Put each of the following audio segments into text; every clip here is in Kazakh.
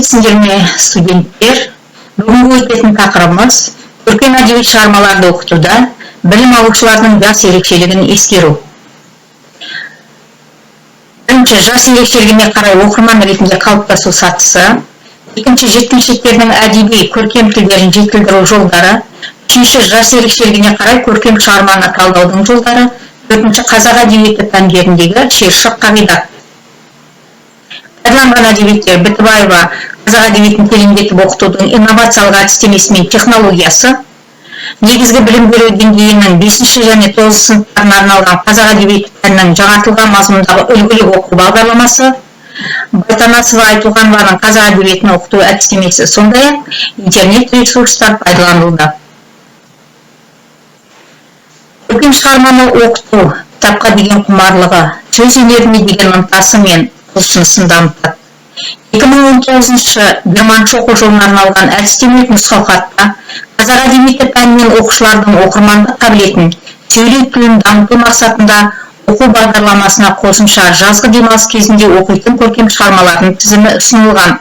Сәлеметсіңдер ме, студенттер? Бүгінгі өтетін тақырыбымыз көркем әдеби шығармаларды оқытуда білім алушылардың жас ерекшелігін ескеру. Бірінші, жас ерекшелігіне қарай оқырман ретінде қалыптасу сатысы. Екінші, жеткіншектердің әдеби көркем тілдерін жетілдіру жолдары. Үшінші, жас ерекшелігіне қарай көркем шығарманы талдаудың жолдары. Төртінші, қазақ әдебиеті пәндеріндегі шиыршық қағидат. Пайдаланған әдебиеттер: Бітібаева қазақ әдебиетін тереңдетіп оқытудың инновациялық әдістемесі мен технологиясы. Негізгі білім беру деңгейінің 5 және 9 сыныптарына арналған қазақ әдебиеті пәнінің жаңартылған мазмұндағы үлгілік оқу бағдарламасы. Байтанасова Айтуғанованың қазақ әдебиетін оқыту әдістемесі, сондай-ақ интернет ресурстар пайдаланылды. Көркем шығарманы оқыту кітапқа деген құмарлығы, сөз өнеріне деген ынтасы мен құлшынысын дамытады. 2019 оқу жылына арналған әдістемелік нұсқаулықта қазақ әдебиеті пәнінен оқушылардың оқырмандық қабілетін, сөйлеу тілін дамыту мақсатында оқу бағдарламасына қосымша жазғы демалыс кезінде оқитын көркем шығармалардың тізімі ұсынылған.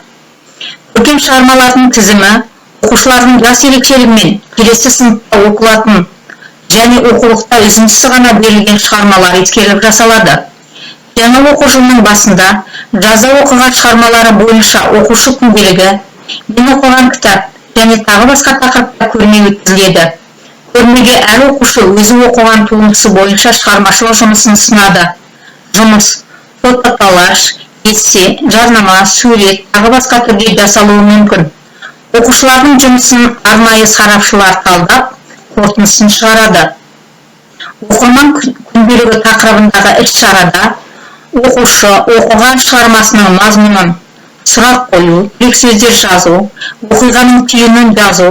Көркем шығармалардың тізімі оқушылардың жас ерекшелігімен келесі сыныпта оқылатын және оқулықта үзіндісі ғана берілген шығармалар ескеріліп жасалады. Жаңа оқу жылының басында жаза оқыған шығармалары бойынша оқушы күнделігі, мен оқыған кітап және тағы басқа тақырыпта көрме өткізіледі. Көрмеге әр оқушы өзі оқыған туындысы бойынша шығармашылық жұмысын ұсынады. Жұмыс фотоколлаж, эссе, жарнама, сурет, тағы басқа түрде жасалуы мүмкін. Оқушылардың жұмысын арнайы сарапшылар талдап, қорытындысын шығарады. Оқырман күнделігі тақырыбындағы іс-шарада оқушы оқыған шығармасының мазмұнын, сұрақ қою, тірек сөздер жазу, оқиғаның түйінін жазу,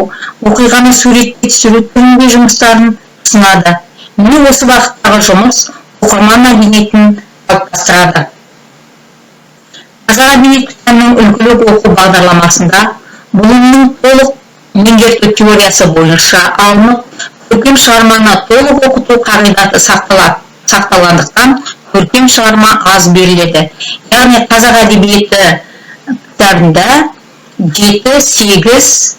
оқиғаны суретке түсіру түрінде жұмыстарын ұсынады. Міне осы бағыттағы жұмыс оқырман мәдениетін қалыптастырады. Қазақ әдебиеті пәнінің үлгілік оқу бағдарламасында бұлымның толық меңгерту теориясы бойынша алынып, көркем шығарманы толық оқыту қағидаты сақталғандықтан көркем шығарма аз беріледі. Яғни қазақ әдебиеті кітабында 7-8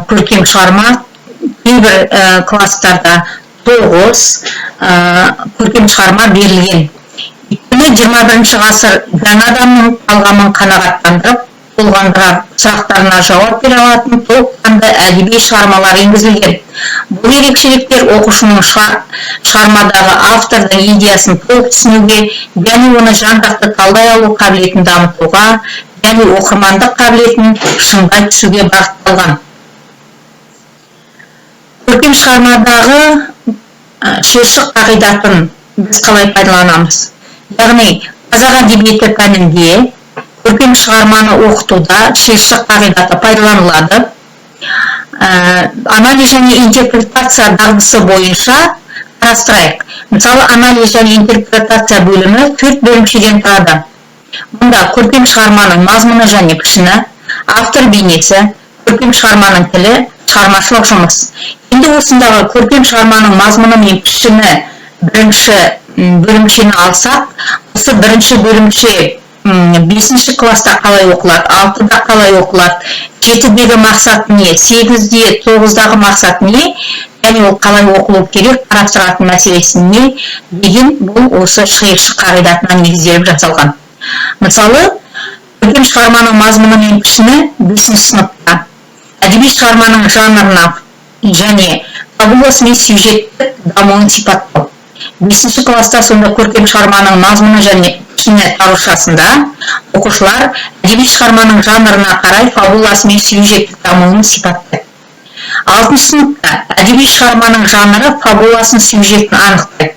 көркем шығарма, кейбір класстарда 9 көркем шығарма берілген. 21 ғасыр жаңа адамның талғамын қанағаттандырып, толғандырар сұрақтарына жауап бере алатын толыққанды әдеби шығармалар енгізілген. Бұл ерекшеліктер оқушының шығармадағы автордың идеясын толық түсінуге және оны жан-жақты талдай алу қабілетін дамытуға және оқырмандық қабілетін шыңдай түсуге бағытталған. Көркем шығармадағы шиыршық қағидатын біз қалай пайдаланамыз? Яғни қазақ әдебиеті пәнінде көркем шығарманы оқытуда шиыршық қағидаты пайдаланылады. Анализ және интерпретация дағдысы бойынша қарастырайық. Мысалы, анализ және интерпретация бөлімі 4 бөлімшеден тұрады. Мұнда көркем шығарманың мазмұны және пішіні, автор бейнесі, көркем шығарманың тілі, шығармашылық жұмыс. Енді осындағы көркем шығарманың мазмұны мен пішіні бірінші бөлімшені алсақ, осы бірінші бөлімше 5 класста қалай оқылады, 6-да қалай оқылады, 7-дегі мақсат не, 8-де, 9-дағы мақсат не, және ол қалай оқылу керек, қарастыратын мәселесі не деген бұл осы шиыршық қағидатына негізделіп жасалған. Мысалы, көркем шығарманың мазмұны мен пішіні 5 сыныпта, әдеби шығарманың жанрына және фабуласы мен сюжеттік дамуын сипаттау. 5 класста сонда көркем шығарманың мазмұны және пішіні тарушасында оқушылар әдеби шығарманың жанрына қарай фабуласы мен сюжеттік дамуын сипаттайды. 6 сыныпта әдеби шығарманың жанры, фабуласын, сюжетін анықтайды.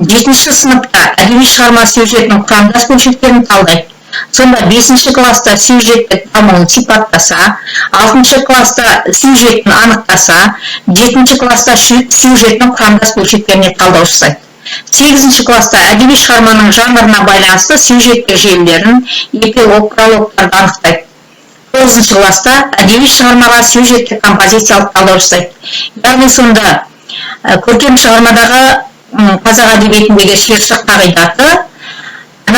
7 сыныпта әдеби шығарма сюжетінің құрамдас бөлшектерін талдайды. Сонда 5 класста сюжеттік дамуын сипаттаса, 6 класста сюжетін анықтаса, 7 класста сюжетінің құрамдас бөлшектеріне талдау жасайды. 8 класста әдеби шығарманың жанрына байланысты сюжеттік желілерін, эпилог, прологтарды анықтайды. 9 класста әдеби шығармаға сюжеттік композициялық талдау жасайды. Яғни сонда көркем шығармадағы қазақ әдебиетіндегі шиыршық қағидаты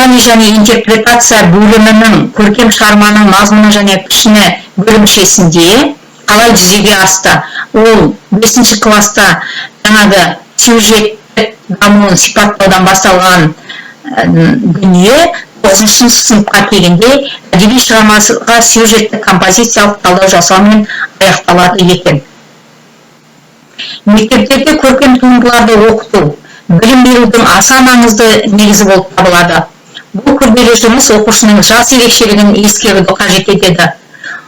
анализ және интерпретация бөлімінің көркем шығарманың мазмұны және пішіні бөлімшесінде қалай жүзеге асты? Ол 5 класста жаңағы сюжеттік дамуын сипаттаудан басталған дүние 9 сыныпқа келгенде әдеби шығармаға сюжеттік композициялық талдау жасаумен аяқталады екен. Мектептерде көркем туындыларды оқыту білім берудің аса маңызды негізі болып табылады. Бұл күрделі жұмыс оқушының жас ерекшелігін ескеруді қажет етеді.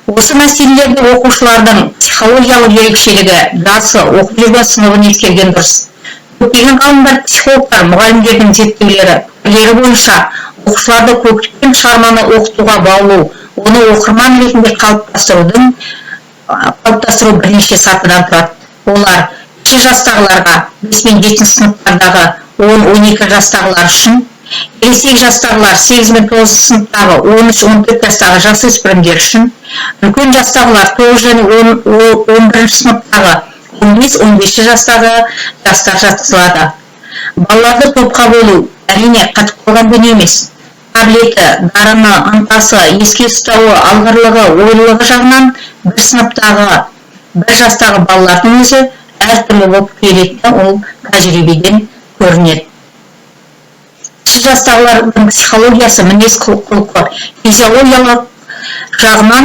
Осы мәселелерді оқушылардың психологиялық ерекшелігі, жасы, оқып жүрген сыныбын ескерген дұрыс. Көптеген ғалымдар, психологтар, мұғалімдердің зерттеулері бойынша оқушыларды көркем шығарманы оқытуға баулу, оны оқырман ретінде қалыптастыру бірнеше сатыдан тұрады. Олар кіші жастағыларға, 5 мен 7 сыныптардағы 10-12 жастағылар үшін, ересек жастағылар 8 мен 9 сыныптағы 13-14 жастағы жасөспірімдер үшін, үлкен жастағылар 9 және 11 сыныптағы 15-15 жастағы жастар жатқызылады. Балаларды топқа бөлу әрине қатып қалған дүние емес. Қабілеті, дарыны, ынтасы, еске ұстауы, алғырлығы, ойлылығы жағынан бір сыныптағы бір жастағы балалардың өзі әртүрлі болып келетіні ол тәжірибеден көрінеді. Кіші жастағылардың психологиясы, мінез құлқы, физиологиялық жағынан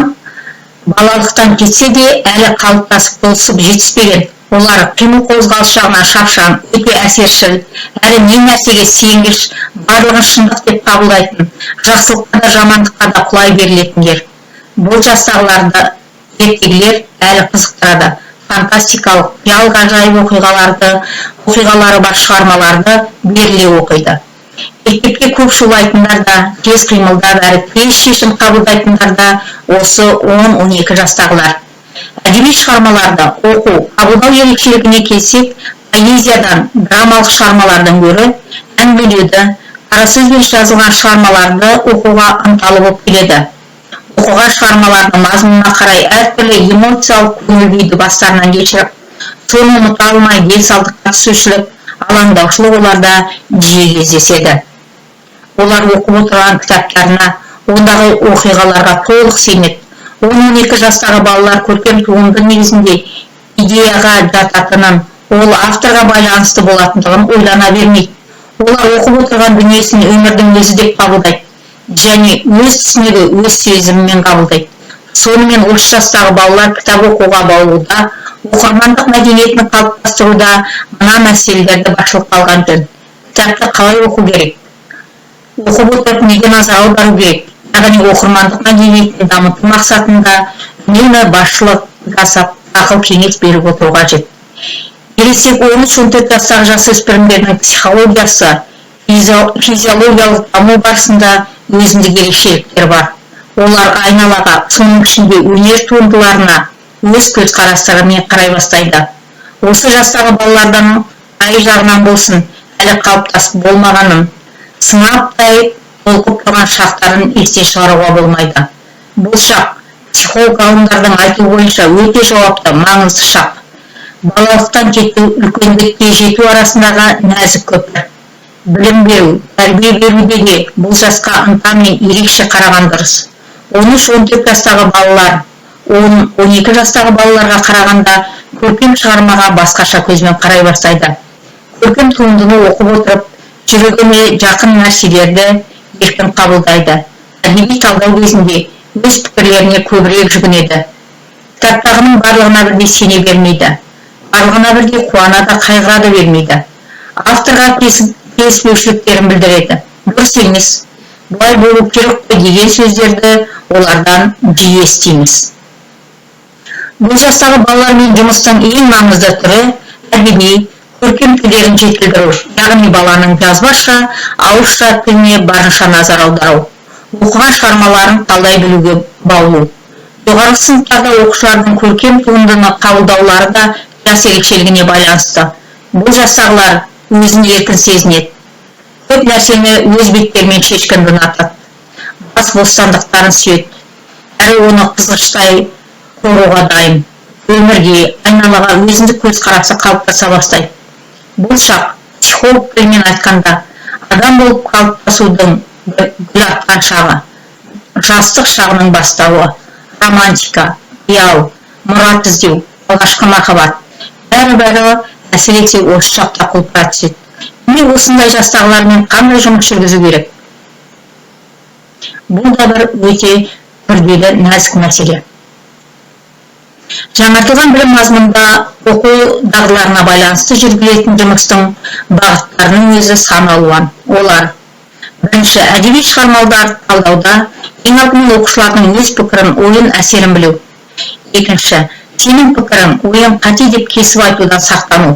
балалықтан кетсе де әлі қалыптасып толысып жетіспеген. Олар қимыл қозғалыс жағынан шапшаң, өте әсершіл, әрі не нәрсеге сенгіш, барлығын шындық деп қабылдайтын, жақсылыққа да жамандыққа да құлай берілетіндер. Бұл жастағыларды зерттегілер әлі қызықтырады. Фантастикалық, қиял ғажайып оқиғалары бар шығармаларды беріле оқиды. Мектепке көп шулайтындар да, тез қимылдап әрі тез шешім қабылдайтындар да осы 10-12 жастағылар. Әдеби шығармаларды оқу, қабылдау ерекшелігіне келсек, поэзиядан, драмалық шығармалардан гөрі әңгімелеуді, қара сөзбен жазылған шығармаларды оқуға ынталы болып келеді. Оқуға шығармалардың мазмұнына қарай әртүрлі эмоциялық көңіл күйді бастарынан кешіріп, соны ұмыта алмай денсаулыққа түсушілік, алаңдаушылық оларда жиі кездеседі. Олар оқып отырған кітаптарына, ондағы оқиғаларға толық сенеді. 10-12 жастағы балалар көркем туынды негізінде идеяға жататынын, ол авторға байланысты болатындығын ойлана бермейді. Олар оқып отырған дүниесін өмірдің өзі деп қабылдайды және өз түсінігі, өз сезімімен қабылдайды. Сонымен 30 жастағы балалар кітап оқуға баулуда, оқырмандық мәдениетін қалыптастыруда мына мәселелерді басшылыққа алған жөн. Кітапты қалай оқу керек? Оқып отырып неге назар аудару керек? Яғни оқырмандық мәдениетін дамыту мақсатында үнемі басшылық жасап, ақыл кеңес беріп отыру қажет. Ересек 13-14 жастағы жасөспірімдердің психологиясы, физиологиялық даму барысында өзіндік ерекшеліктер бар. Олар айналаға, соның ішінде өнер туындыларына өз көзқарастарымен қарай бастайды. Осы жастағы балалардан ай жағынан болсын, әлі қалыптасып болмағанын, сынаптай толқып тұрған шақтарын естен шығаруға болмайды. Бұл шақ психолог ғалымдардың айтуы бойынша өте жауапты, маңызды шақ. Балалықтан кету, үлкендікке жету арасындағы нәзік көпір. Білім беру, тәрбие берудегі бұл жасқа ынтамен ерекше қараған дұрыс. 13-14 жастағы балалар, 10-12 жастағы балаларға қарағанда көркем шығармаға басқаша көзбен қарай бастайды. Көркем туындыны оқып отырып, жүрегіне жақын нәрселерді еркін қабылдайды. Әдеби талдау кезінде өз пікірлеріне көбірек жүгінеді. Кітаптағының барлығына бірдей сене бермейді. Барлығына бірдей қуана да қайғыра да бермейді. Авторға келіспеушіліктерін білдіреді. Дұрыс емес, бұлай болу керек қой деген сөздерді олардан жиі естиміз. Бұл жастағы балалармен жұмыстың ең маңызды түрі әдеби, көркем тілдерін жетілдіру, яғни баланың жазбаша, ауызша тіліне барынша назар аудару. Оқыған шығармаларын талдай білуге баулу. Жоғарғы сыныптарда оқушылардың көркем туындыны қабылдаулары да жас ерекшелігіне байланысты. Бұл жастағылар өзін еркін сезінеді. Көп нәрсені өз беттерімен шешкенді ұнатады. Бас бостандықтарын сүйеді. Әрі оны қызғыштай қоруға дайын. Өмірге, айналаға өзіндік көзқарасы қалыптаса бастайды. Бұл шақ психолог тілімен айтқанда адам болып қалыптасудың гүл атқан шағы, жастық шағының бастауы, романтика, қиял, мұрат іздеу, алғашқы махаббат, бәрі әсіресе осы шақта құлпыра түседі. Міне осындай жастағылармен қандай жұмыс жүргізу керек? Бұл да бір өте күрделі нәзік мәселе. Жаңартылған білім мазмұнында оқу дағдыларына байланысты жүргізілетін жұмыстың бағыттарының өзі сан алуан. Олар: бірінші, әдеби шығармаларды талдауда ең алдымен оқушылардың өз пікірін, ойын, әсерін білу. Екінші, сенің пікірің, ойын қате деп кесіп айтудан сақтану.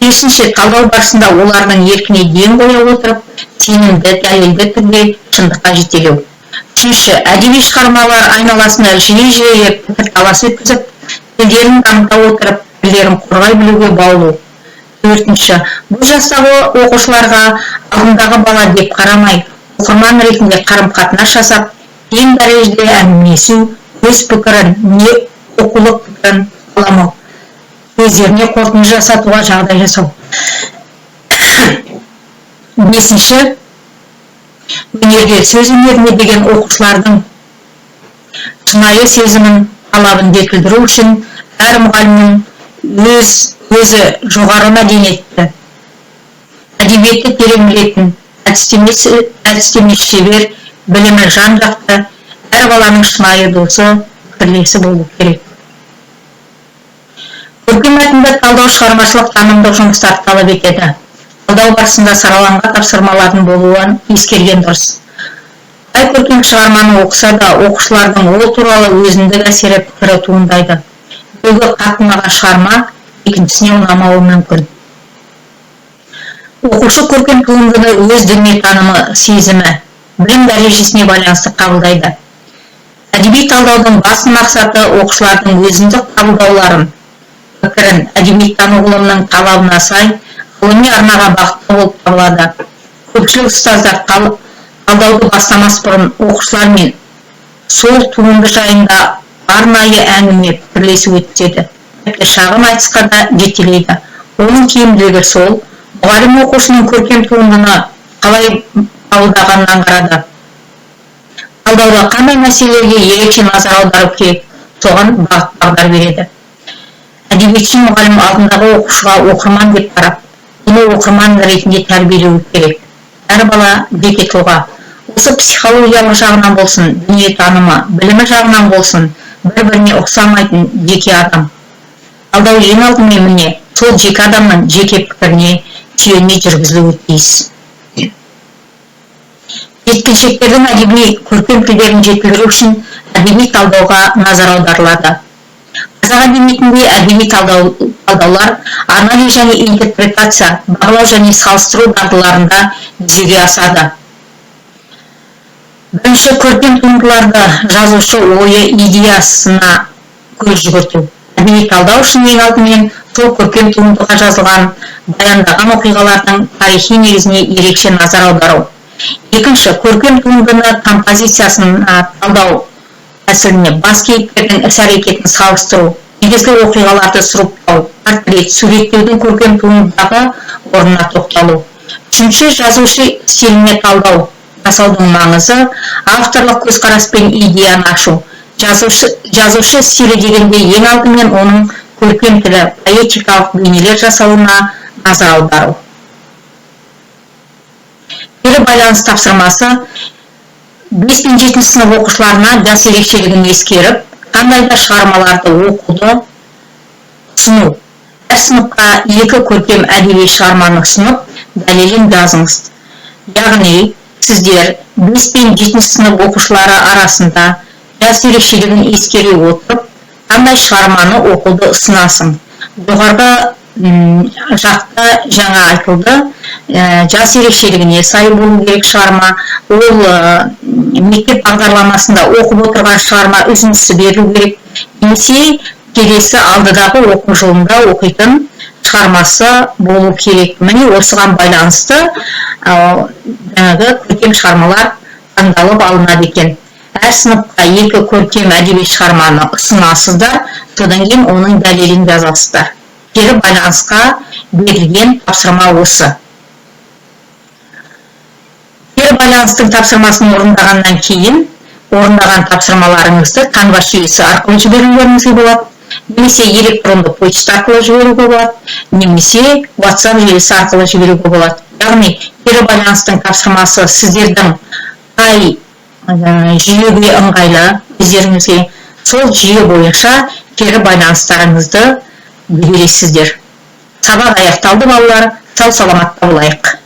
Бесінші, талдау барысында олардың еркіне ден қоя отырып, сенімді, дәлелді түрде шындыққа жетелеу. Үшінші, әдеби шығармалар айналасында жиі пікірталас өткізіп, тілдерін дамыта отырып, тілдерін қорғай білуге баулу. Төртінші, бұл жастағы оқушыларға алдындағы бала деп қарамай, оқырман ретінде қарым-қатынас жасап, тең дәрежеде әңгімелесу, өз пікірін, не оқулық пікірін қаламау, өздеріне қорытынды жасатуға жағдай жасау. Бесінші, өнерге, сөз өнеріне деген оқушылардың шынайы сезімін, талабын жетілдіру үшін әр мұғалімнің өзі жоғары мәдениетті, әдебиетті терең білетін, әдістемесі шебер, білімі жан-жақты, әр баланың шынайы досы, пікірлесі болу керек. Көркем мәтінді талдау шығармашылық танымдық жұмыстарды талап етеді. Талдау барысында сараланған тапсырмалардың болуын ескерген дұрыс. Қай көркем шығарманы оқыса да, оқушылардың ол туралы өзіндік әсері, пікірі туындайды. Біреуге қатты ұнаған шығарма екіншісіне ұнамауы мүмкін. Оқушы көркем туындыны өз дүниетанымы, сезімі, білім дәрежесіне байланысты қабылдайды. Әдеби талдаудың басты мақсаты оқушылардың өзіндік қабылдауларын, пікірін әдебиеттану ғылымының талабына сай ғылыми арнаға бағытты болып табылады. Көпшілік ұстаздар талдауды бастамас бұрын оқушылармен сол туынды жайында арнайы әңгіме, пікірлесу өткізеді. Шағын айтысқа да жетелейді. Оның тиімділігі сол, мұғалім оқушының көркем туындыны қалай қабылдағанын аңғарады. Талдауда қандай мәселелерге ерекше назар аудару керек, соған бағыт-бағдар береді. Әдебиетші мұғалім алдындағы оқушыға оқырман деп қарап, оны оқырман ретінде тәрбиелеу керек. Әр бала жеке тұлға. Осы психологиялық жағынан болсын, дүниетанымы, білімі жағынан болсын, бір-біріне ұқсамайтын жеке адам. Талдау ең алдымен міне, сол жеке адамның жеке пікіріне сүйене жүргізілуі тиіс. Жеткіншектердің әдеби көркем тілдерін жетілдіру үшін әдеби талдауға назар аударылады. Қазақ әдебиетінде әдеби талдаулар анализ және интерпретация, бағалау және салыстыру дағдыларында жүзеге асады. Бірінші, көркем туындыларды жазушы ойы, идеясына көз жүгірту. Әдеби талдау үшін ең алдымен сол көркем туындыға жазылған, баяндаған оқиғалардың тарихи негізіне ерекше назар аудару. Екінші, көркем туындыны композициясына талдау тәсіліне, бас кейіпкердің іс-әрекетін салыстыру, негізгі оқиғаларды сұрыптау, портрет, суреттеудің көркем туындыдағы орнына тоқталу. Үшінші, жазушы стиліне талдау жасаудың маңызы, авторлық көзқарас пен идеяны ашу. Жазушы стилі дегенде ең алдымен оның көркем тілі, поэтикалық бейнелер жасауына назар аудару. Кері байланыс тапсырмасы 5 пен 7 сынып оқушыларына жас ерекшелігін ескеріп, қандай да шығармаларды оқуды ұсыну. Әр сыныпқа 2 көркем әдеби шығарманы ұсынып, дәлелін жазыңыз. Яғни, сіздер 5 пен 7 сынып оқушылары арасында жас ерекшелігін ескере отырып, қандай шығарманы оқуды ұсынасың. Жоғарғы жақта жаңа айтылды, жас ерекшелігіне сай болу керек шығарма, ол мектеп бағдарламасында оқып отырған шығарма үзіндісі берілу керек, немесе келесі алдыдағы оқу жылында оқитын шығармасы болу керек. Міне осыған байланысты көркем шығармалар таңдалып алынады екен. Әр сыныпқа 2 көркем әдеби шығарманы ұсынасыздар, содан кейін оның дәлелін жазасыздар. Кері байланысқа берілген тапсырма осы. Кері байланыстың тапсырмасын орындағаннан кейін орындаған тапсырмаларыңызды Canva жүйесі арқылы жіберулеріңізге болады, немесе электронды почта арқылы жіберуге болады, немесе WhatsApp желісі арқылы жіберуге болады. Яғни кері байланыстың тапсырмасы сіздердің қай жүйеге ыңғайлы өздеріңізге сол жүйе бойынша кері байланыстарыңызды бересіздер. Сабақ аяқталды балалар, сау саламатта болайық.